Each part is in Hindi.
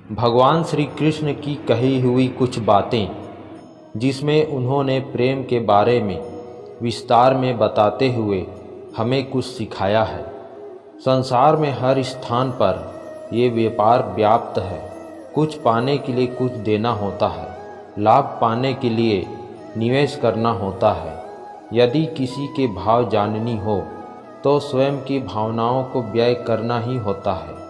भगवान श्री कृष्ण की कही हुई कुछ बातें, जिसमें उन्होंने प्रेम के बारे में विस्तार में बताते हुए हमें कुछ सिखाया है। संसार में हर स्थान पर ये व्यापार व्याप्त है। कुछ पाने के लिए कुछ देना होता है, लाभ पाने के लिए निवेश करना होता है। यदि किसी के भाव जाननी हो तो स्वयं की भावनाओं को व्यय करना ही होता है।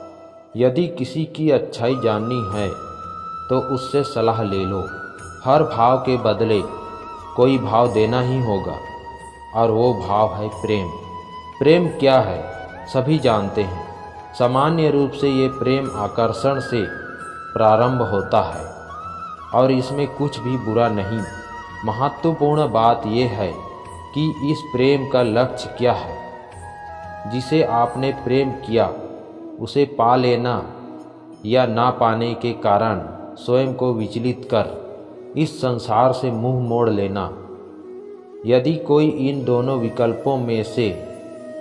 यदि किसी की अच्छाई जाननी है तो उससे सलाह ले लो। हर भाव के बदले कोई भाव देना ही होगा, और वो भाव है प्रेम। प्रेम क्या है सभी जानते हैं। सामान्य रूप से ये प्रेम आकर्षण से प्रारंभ होता है और इसमें कुछ भी बुरा नहीं। महत्वपूर्ण बात यह है कि इस प्रेम का लक्ष्य क्या है। जिसे आपने प्रेम किया उसे पा लेना या ना पाने के कारण स्वयं को विचलित कर इस संसार से मुंह मोड़ लेना। यदि कोई इन दोनों विकल्पों में से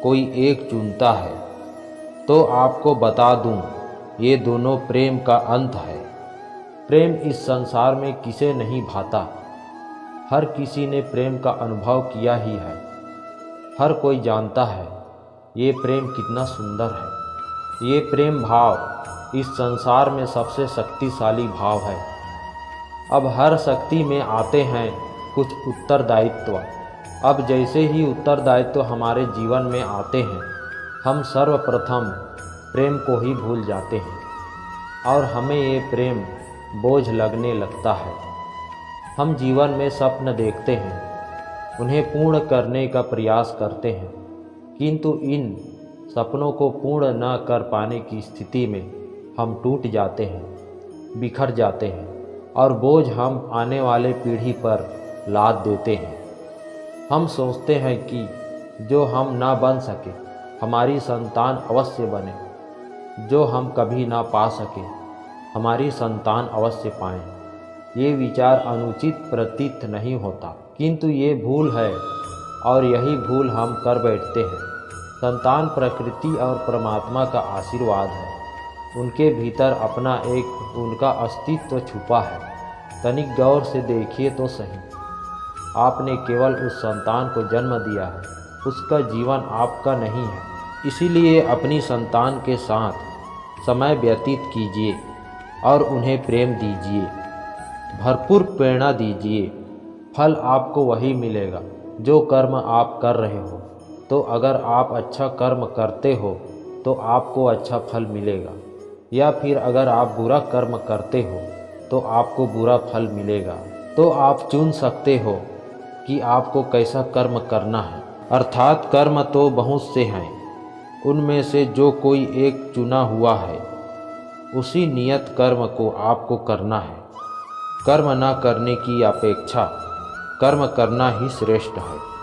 कोई एक चुनता है तो आपको बता दूं, ये दोनों प्रेम का अंत है। प्रेम इस संसार में किसे नहीं भाता। हर किसी ने प्रेम का अनुभव किया ही है। हर कोई जानता है ये प्रेम कितना सुंदर है। ये प्रेम भाव इस संसार में सबसे शक्तिशाली भाव है। अब हर शक्ति में आते हैं कुछ उत्तरदायित्व। अब जैसे ही उत्तरदायित्व हमारे जीवन में आते हैं, हम सर्वप्रथम प्रेम को ही भूल जाते हैं और हमें ये प्रेम बोझ लगने लगता है। हम जीवन में स्वप्न देखते हैं, उन्हें पूर्ण करने का प्रयास करते हैं, किंतु इन सपनों को पूर्ण न कर पाने की स्थिति में हम टूट जाते हैं, बिखर जाते हैं और बोझ हम आने वाले पीढ़ी पर लाद देते हैं। हम सोचते हैं कि जो हम ना बन सके हमारी संतान अवश्य बने, जो हम कभी ना पा सके हमारी संतान अवश्य पाएं। ये विचार अनुचित प्रतीत नहीं होता, किंतु ये भूल है और यही भूल हम कर बैठते हैं। संतान प्रकृति और परमात्मा का आशीर्वाद है। उनके भीतर अपना एक उनका अस्तित्व छुपा है। तनिक गौर से देखिए तो सही। आपने केवल उस संतान को जन्म दिया है, उसका जीवन आपका नहीं है। इसीलिए अपनी संतान के साथ समय व्यतीत कीजिए और उन्हें प्रेम दीजिए, भरपूर प्रेरणा दीजिए। फल आपको वही मिलेगा जो कर्म आप कर रहे हो। तो अगर आप अच्छा कर्म करते हो तो आपको अच्छा फल मिलेगा, या फिर अगर आप बुरा कर्म करते हो तो आपको बुरा फल मिलेगा। तो आप चुन सकते हो कि आपको कैसा कर्म करना है। अर्थात कर्म तो बहुत से हैं, उनमें से जो कोई एक चुना हुआ है, उसी नियत कर्म को आपको करना है। कर्म न करने की अपेक्षा कर्म करना ही श्रेष्ठ है।